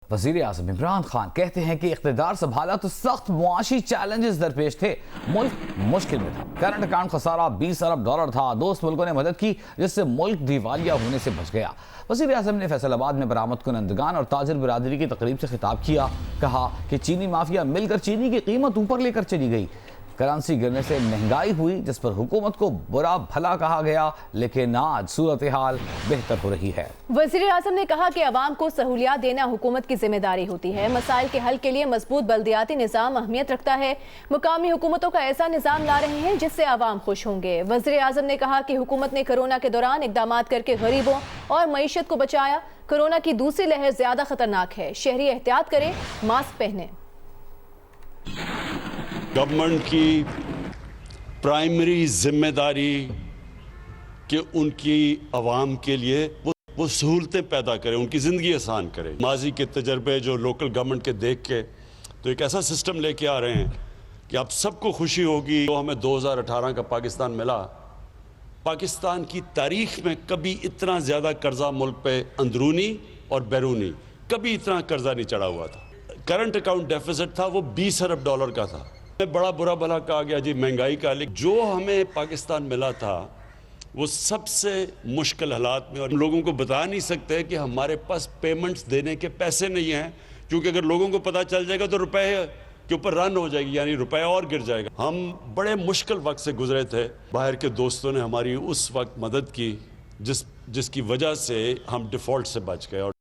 वज़ीर आज़म इमरान खान कहते हैं कि इक़्तिदार संभाला तो सख्त मुआशी चैलेंजेस दरपेश थे, मुल्क मुश्किल में था। करंट अकाउंट खसारा 20 अरब डॉलर था, दोस्त मुल्कों ने मदद की जिससे मुल्क दिवालिया होने से बच गया। वज़ीर आज़म ने फैसलाबाद में बरामद कुनंदगान और ताजिर बिरादरी की तकरीब से खिताब किया। कहा कि चीनी माफिया मिलकर चीनी की कीमत ऊपर लेकर चली गई। करेंसी गिरने से महंगाई हुई जिस पर हुकूमत को बुरा भला कहा गया, लेकिन आज सूरत हाल बेहतर हो रही है। वज़ीर आज़म ने कहा कि अवाम को सहूलियात देना हुकूमत की जिम्मेदारी होती है। मसाइल के हल के लिए मजबूत बल्दियाती निज़ाम अहमियत रखता है। मुकामी हुकूमतों का ऐसा निज़ाम ला रहे हैं जिससे अवाम खुश होंगे। वज़ीर आज़म ने कहा कि हुकूमत ने कोरोना के दौरान इक़दाम करके गरीबों और मईशत को बचाया। कोरोना की दूसरी लहर ज्यादा खतरनाक है, शहरी एहतियात करें, मास्क पहने। गवर्नमेंट की प्राइमरी जिम्मेदारी कि उनकी आवाम के लिए वो सहूलतें पैदा करें, उनकी ज़िंदगी आसान करें। माजी के तजर्बे जो लोकल गवर्नमेंट के देख के तो एक ऐसा सिस्टम लेके आ रहे हैं कि आप सबको खुशी होगी। तो हमें 2018 का पाकिस्तान मिला, पाकिस्तान की तारीख में कभी इतना ज़्यादा कर्जा मुल्क पे अंदरूनी और बैरूनी कभी इतना कर्जा नहीं चढ़ा हुआ था। करंट अकाउंट डेफिसिट था वो 20 अरब डॉलर का था। बड़ा बुरा भला कहा गया जी महंगाई का, लेकिन जो हमें पाकिस्तान मिला था वो सबसे मुश्किल हालात में, और लोगों को बता नहीं सकते कि हमारे पास पेमेंट्स देने के पैसे नहीं हैं, क्योंकि अगर लोगों को पता चल जाएगा तो रुपए के ऊपर रन हो जाएगी, यानी रुपया और गिर जाएगा। हम बड़े मुश्किल वक्त से गुजरे थे, बाहर के दोस्तों ने हमारी उस वक्त मदद की जिसकी वजह से हम डिफॉल्ट से बच गए।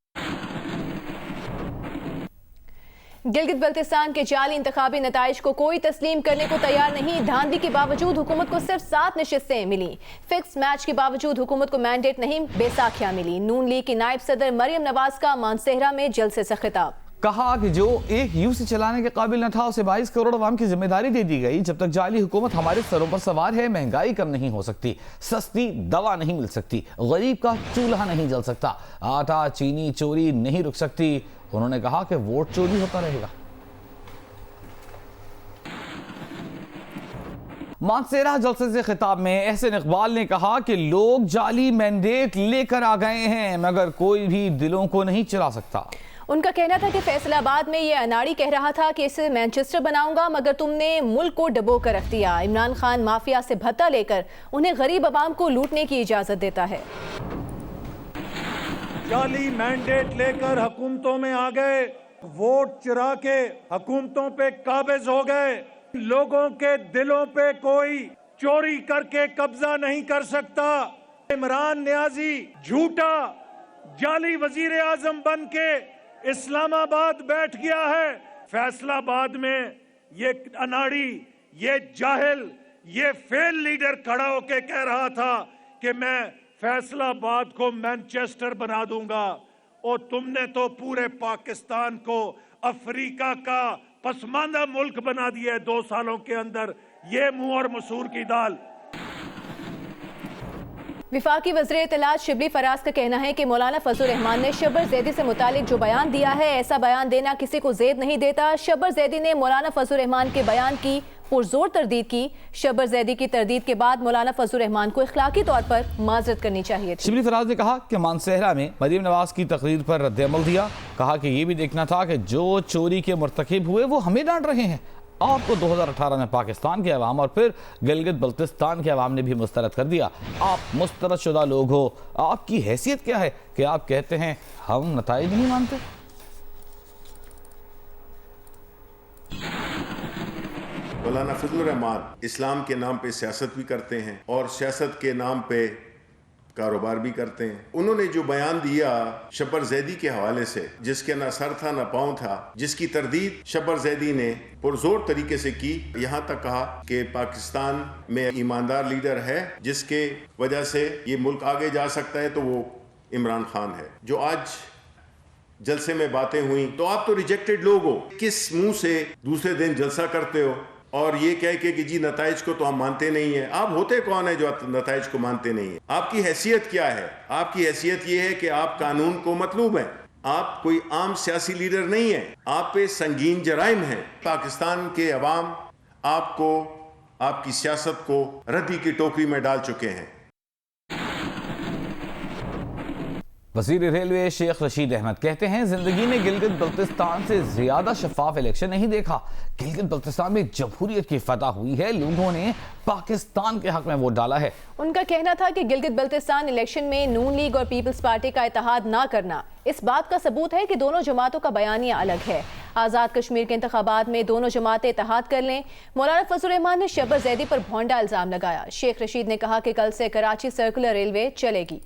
गिलगित बल्तिस्तान के जाली इंतखाबी नताइज को कोई तस्लीम करने को तैयार नहीं। धांधली के बावजूद हुकूमत को सिर्फ 7 नशिस्तें मिली। फिक्स मैच के बावजूद हुकूमत को मैंडेट नहीं, बेसाखियां मिली। नून लीग की नायब सदर मरियम नवाज का मानसेहरा में जलसे से खिताब। कहा कि जो एक यूं से चलाने के काबिल न था उसे 22 करोड़ अवाम की जिम्मेदारी दे दी गई। जब तक जाली हुकूमत हमारे सरों पर सवार है, महंगाई कम नहीं हो सकती, सस्ती दवा नहीं मिल सकती, गरीब का चूल्हा नहीं जल सकता, आटा चीनी चोरी नहीं रुक सकती। उन्होंने कहा कि वोट चोरी होता रहेगा। मानसेरा जलसे से खिताब में एहसन इकबाल ने कहा कि लोग जाली मैंडेट लेकर आ गए हैं, मगर कोई भी दिलों को नहीं चला सकता। उनका कहना था कि फैसलाबाद में ये अनाड़ी कह रहा था कि इसे मैनचेस्टर बनाऊंगा, मगर तुमने मुल्क को डबो कर रख दिया। इमरान खान माफिया से भत्ता लेकर उन्हें गरीब अवाम को लूटने की इजाजत देता है। जाली मैंडेट लेकर हुकूमतों में आ गए, वोट चुरा के हुकूमतों पे काबिज हो गए। लोगों के दिलों पे कोई चोरी करके कब्जा नहीं कर सकता। इमरान नियाजी झूठा जाली वजीर आजम बन के इस्लामाबाद बैठ गया है। फैसलाबाद में ये अनाड़ी, ये जाहिल, ये फेल लीडर खड़ा होके कह रहा था कि मैं फैसलाबाद को मैनचेस्टर बना दूंगा, और तुमने तो पूरे पाकिस्तान को अफ्रीका का पसमानदा मुल्क बना दिया है 2 सालों के अंदर। ये मुंह और मसूर की दाल। विफाकी वज़ीर इत्तलात शिबली फराज का कहना है कि मौलाना फजल रहमान ने शब्बर ज़ैदी से मुतालिक जो बयान दिया है, ऐसा बयान देना किसी को ज़ैद नहीं देता। शब्बर ज़ैदी ने मौलाना फजल रहमान के बयान की पुरजोर तरदीद की। शब्बर ज़ैदी की तरदीद के बाद मौलाना फजल रहमान को इखलाकी तौर पर माजरत करनी चाहिए थी। शिबली फराज ने कहा कि मानसेहरा में मरियम नवाज की तकरीर पर रद्द-ए-अमल दिया। कहा कि ये भी देखना था कि जो चोरी के मुर्तकिब हुए वो हमें डांट रहे हैं। आपको 2018 में पाकिस्तान के अवाम और फिर गिलगित बल्तिस्तान के अवाम ने भी मुस्तरद कर दिया। आप मुस्तरद शुदा लोग हो, आपकी हैसियत क्या है कि आप कहते हैं हम नताइज नहीं मानते। मौलाना फजल रहमान इस्लाम के नाम पे सियासत भी करते हैं और सियासत के नाम पे कारोबार भी करते हैं। उन्होंने जो बयान दिया शब्बर ज़ैदी के हवाले से, जिसके ना सर था ना पाँव था, जिसकी तरदीद शब्बर ज़ैदी ने पुरजोर तरीके से की। यहाँ तक कहा कि पाकिस्तान में ईमानदार लीडर है जिसके वजह से ये मुल्क आगे जा सकता है, तो वो इमरान खान है। जो आज जलसे में बातें हुई, तो आप तो रिजेक्टेड लोग हो, किस मुंह से दूसरे दिन जलसा करते हो और ये कह के कि जी नताइज को तो हम मानते नहीं है। आप होते कौन है जो नताइज को मानते नहीं है? आपकी हैसियत क्या है? आपकी हैसियत ये है कि आप कानून को मतलूब हैं, आप कोई आम सियासी लीडर नहीं है, आप पे संगीन जराइम हैं। पाकिस्तान के अवाम आपको, आपकी सियासत को रद्दी की टोकरी में डाल चुके हैं। वज़ीर रेलवे शेख रशीद अहमद कहते हैं, जिंदगी में गिलगित बल्तिस्तान से ज्यादा शफाफ इलेक्शन नहीं देखा। गिलगित बल्तिस्तान में जमहूरियत की फतह हुई है, लोगों ने पाकिस्तान के हक में वोट डाला है। उनका कहना था कि गिलगित बल्तिस्तान इलेक्शन में नून लीग और पीपल्स पार्टी का इत्तेहाद ना करना इस बात का सबूत है कि दोनों जमातों का बयानिया अलग है। आज़ाद कश्मीर के इंतखाबात में दोनों जमातें इत्तेहाद कर लें। मौलाना फजल रहमान ने शबर जैदी पर भोंडा इल्जाम लगाया। शेख रशीद ने कहा कि कल से कराची सर्कुलर रेलवे चलेगी।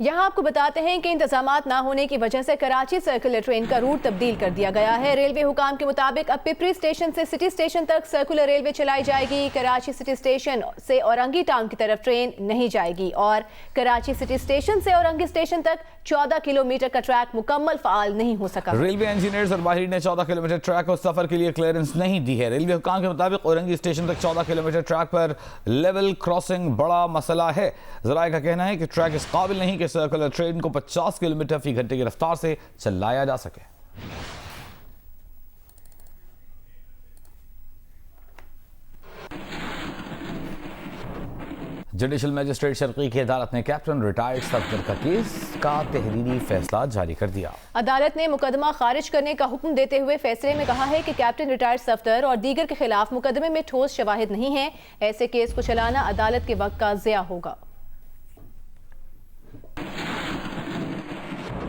यहाँ आपको बताते हैं कि इंतजामात ना होने की वजह से कराची सर्कुलर ट्रेन का रूट तब्दील कर दिया गया है। रेलवे हुकाम के मुताबिक अब पिपरी स्टेशन से सिटी स्टेशन तक सर्कुलर रेलवे चलाई जाएगी। कराची सिटी स्टेशन से औरंगी टाउन की तरफ ट्रेन नहीं जाएगी और कराची सिटी स्टेशन से औरंगी स्टेशन तक 14 किलोमीटर का ट्रैक मुकम्मल फाल नहीं हो सका। रेलवे इंजीनियर्स और माहिरीन ने 14 किलोमीटर ट्रैक को सफर के लिए क्लियरेंस नहीं दी है। रेलवे हुकाम के मुताबिक औरंगी स्टेशन तक 14 किलोमीटर ट्रैक पर लेवल क्रॉसिंग बड़ा मसला है। जराये का कहना है कि ट्रैक इस काबिल नहीं कि सर्कुलर ट्रेन को 50 किलोमीटर फी घंटे की रफ्तार से चलाया जा सके। जुडिशल मजिस्ट्रेट शर्की की अदालत ने कैप्टन रिटायर्ड सफदर का केस का तहरीरी फैसला जारी कर दिया। अदालत ने मुकदमा खारिज करने का हुक्म देते हुए फैसले में कहा है कि कैप्टन रिटायर्ड सफदर और दीगर के खिलाफ मुकदमे में ठोस शवाहिद नहीं है। ऐसे केस को चलाना अदालत के वक्त का ज़िया होगा।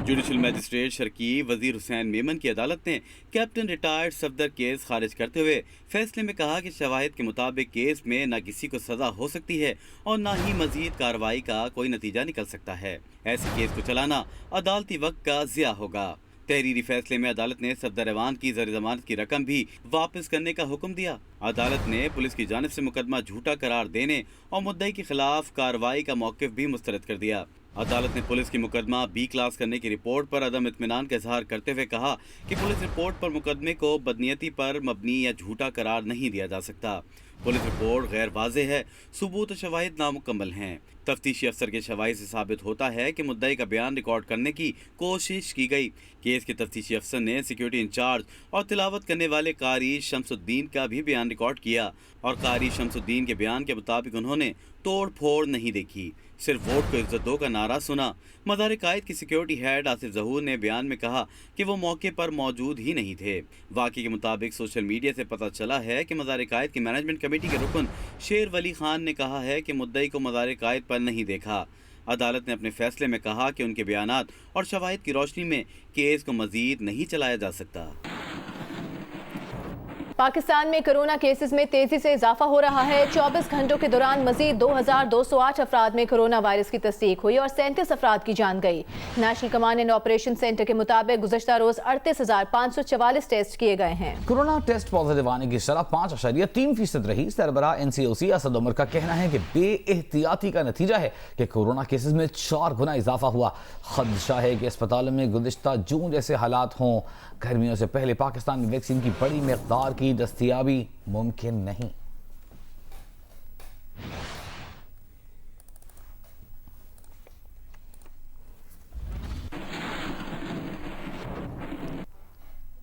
जुडिशल मजिस्ट्रेट शर्की वजीर हुसैन मेमन की अदालत ने कैप्टन रिटायर्ड सफदर केस खारिज करते हुए फैसले में कहा कि शवाहिद के मुताबिक केस में न किसी को सजा हो सकती है और न ही मजीद कार्रवाई का कोई नतीजा निकल सकता है। ऐसे केस को चलाना अदालती वक्त का ज़िया होगा। तहरीरी फैसले में अदालत ने सफदर ऐवान की ज़र जमानत की रकम भी वापस करने का हुक्म दिया। अदालत ने पुलिस की जानिब से मुकदमा झूठा करार देने और मुद्दई के खिलाफ कार्रवाई का मौक़िफ़ भी मुस्तरद कर दिया। अदालत ने पुलिस की मुकदमा बी क्लास करने की रिपोर्ट पर अदम इत्मीनान का इजहार करते हुए कहा कि पुलिस रिपोर्ट पर मुकदमे को बदनीयती पर मबनी या झूठा करार नहीं दिया जा सकता। पुलिस रिपोर्ट गैर वाज़ेह है, सबूत शवाहिद नामुकम्मल हैं। तफ्तीशी अफसर के शवाहिद से साबित होता है कि मुद्दई का बयान रिकॉर्ड करने की कोशिश की गई। केस के तफ्तीशी अफसर ने सिक्योरिटी इंचार्ज और तिलावत करने वाले कारी शमसुद्दीन का भी बयान रिकॉर्ड किया और कारी शमसुद्दीन के बयान के मुताबिक उन्होंने तोड़ फोड़ नहीं देखी, सिर्फ वोट को इज्जत दो का नारा सुना। मज़ार कायद की सिक्योरिटी हेड आसिफ ज़हूर ने बयान में कहा कि वो मौके पर मौजूद ही नहीं थे। वाक़े के मुताबिक सोशल मीडिया से पता चला है कि मज़ार कायद की मैनेजमेंट कमेटी के रुकन शेर वली खान ने कहा है कि मुद्दई को मज़ार कायद पर नहीं देखा। अदालत ने अपने फैसले में कहा कि उनके बयानात और शवाहिद की रोशनी में केस को मज़ीद नहीं चलाया जा सकता। पाकिस्तान में कोरोना केसेस में तेजी से इजाफा हो रहा है। 24 घंटों के दौरान मजीद 2208 अफराद में कोरोना वायरस की तस्दीक हुई और 37 अफराद की जान गई। National command and operation centre के मुताबिक गुज़श्ता रोज 38,544 टेस्ट किए गए हैं। कोरोना टेस्ट पॉजिटिव आने की शरह 5.3% रही। सरबराह NCOC असद उमर का कहना है कि बेएहतियाती का नतीजा है कि कोरोना केसेस में 4 गुना इजाफा हुआ। खदशा है कि अस्पतालों में गुज़श्ता जून जैसे हालात हों। गर्मियों से पहले पाकिस्तान में वैक्सीन की बड़ी मिकदार की दस्तयाबी मुमकिन नहीं।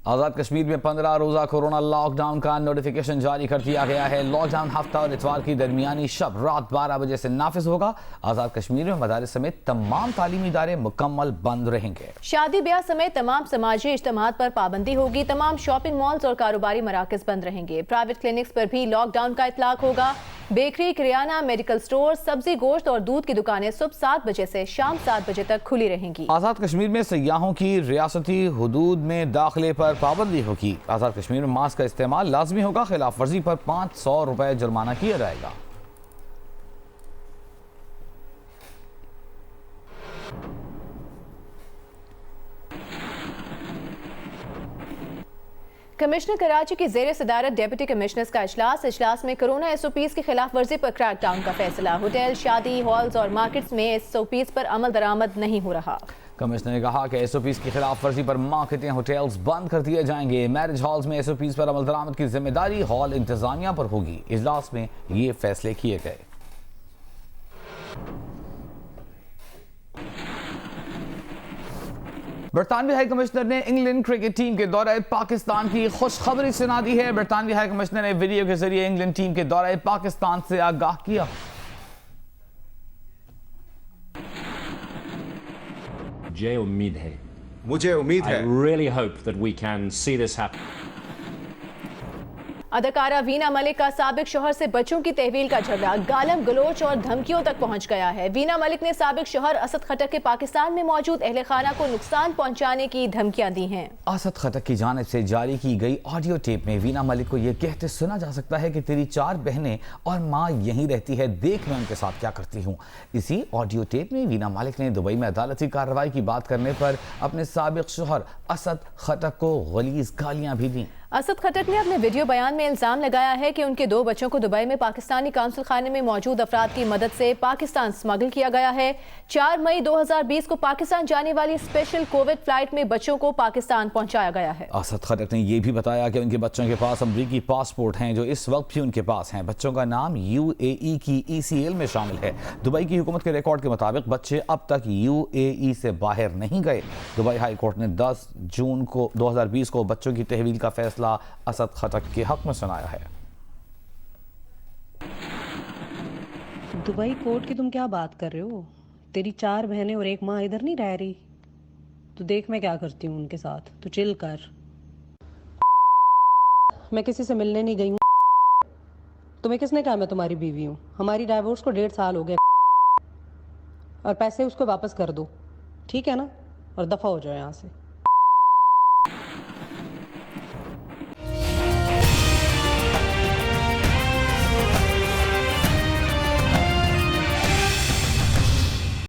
आज़ाद कश्मीर में 15 रोज़ा कोरोना लॉकडाउन का नोटिफिकेशन जारी कर दिया गया है। लॉकडाउन हफ्ता और इतवार की दरमियानी शब रात 12 बजे से नाफिज होगा। आज़ाद कश्मीर में मदारिस समेत तमाम तालीमी इदारे मुकम्मल बंद रहेंगे। शादी ब्याह समेत तमाम समाजी इज्तिमात पर पाबंदी होगी। तमाम शॉपिंग मॉल्स और कारोबारी मराकज बंद रहेंगे। प्राइवेट क्लिनिक्स पर भी लॉकडाउन का इतलाक होगा। बेकरी, किराना, मेडिकल स्टोर, सब्जी, गोश्त और दूध की दुकानें सुबह 7 बजे से शाम 7 बजे तक खुली रहेंगी। आज़ाद कश्मीर में सयाहों की रियासती हुदूद में दाखिले पर पाबंदी होगी। आज़ाद कश्मीर में मास्क का इस्तेमाल लाजमी होगा। खिलाफ वर्जी पर 500 रुपए जुर्माना किया जाएगा। कमिश्नर कराची की ज़ेर सदारत डेप्यूटी कमिश्नर्स का इजलास में कोरोना SOPs की खिलाफ वर्जी पर क्रैकडाउन का फैसला। होटल, शादी हॉल्स और मार्केट्स में SOPs पर अमल दरामद नहीं हो रहा। कमिश्नर ने कहा कि SOPs की खिलाफ वर्जी पर मार्केटें, होटल्स बंद कर दिए जाएंगे। मैरिज हॉल्स में SOPs पर अमल दरामद की जिम्मेदारी हॉल इंतजामिया पर होगी। इजलास में ये फैसले किए गए। बरतानवी हाई कमिश्नर ने इंग्लैंड क्रिकेट टीम के दौरे पाकिस्तान की खुशखबरी सुना दी है। बरतानवी हाई कमिश्नर ने वीडियो के जरिए इंग्लैंड टीम के दौरे पाकिस्तान से आगाह किया। मुझे उम्मीद है I really hope that we can see this happen. अदाकारा वीना मलिक का साबिक शौहर से बच्चों की तहवील का झगड़ा गालम गलोच और धमकियों तक पहुंच गया है। वीना मलिक ने साबिक शौहर असद खटक के पाकिस्तान में मौजूद अहले खाना को नुकसान पहुंचाने की धमकियां दी हैं। असद खटक की जानिब से जारी की गई ऑडियो टेप में वीना मलिक को यह कहते सुना जा सकता है कि तेरी 4 बहनें और माँ यहीं रहती है, देख मैं उनके साथ क्या करती हूँ। इसी ऑडियो टेप में वीना मलिक ने दुबई में अदालती कार्रवाई की बात करने पर अपने साबिक शौहर असद खटक को गलीज गालियां भी दी। असद खटक ने अपने वीडियो बयान में इल्जाम लगाया है कि उनके 2 बच्चों को दुबई में पाकिस्तानी काउंसिल खाने में मौजूद अफराद की मदद से पाकिस्तान स्मगल किया गया है। 4 मई 2020 को पाकिस्तान जाने वाली स्पेशल कोविड फ्लाइट में बच्चों को पाकिस्तान पहुंचाया गया है। असद खटक ने यह भी बताया कि उनके बच्चों के पास अमरीकी पासपोर्ट हैं जो इस वक्त भी उनके पास हैं। बच्चों का नाम UAE की ECL में शामिल है। दुबई की हुकूमत के रिकॉर्ड के मुताबिक बच्चे अब तक UAE से बाहर नहीं गए। दुबई हाई कोर्ट ने 10 जून को 2020 को बच्चों की तहवील का फैसला असद खटक के हक में सुनाया है। दुबई कोर्ट की तुम क्या बात कर रहे हो? तेरी 4 बहनें और 1 माँ इधर नहीं रह रही? तो देख मैं क्या करती हूँ उनके साथ, तो चिल कर। मैं किसी से मिलने नहीं गई हूँ। तुम्हें किसने कहा मैं तुम्हारी बीवी हूँ? हमारी डाइवोर्स को 1.5 साल हो गया और पैसे उसको वापस कर दो, ठीक है ना? और दफा हो जाओ यहाँ से।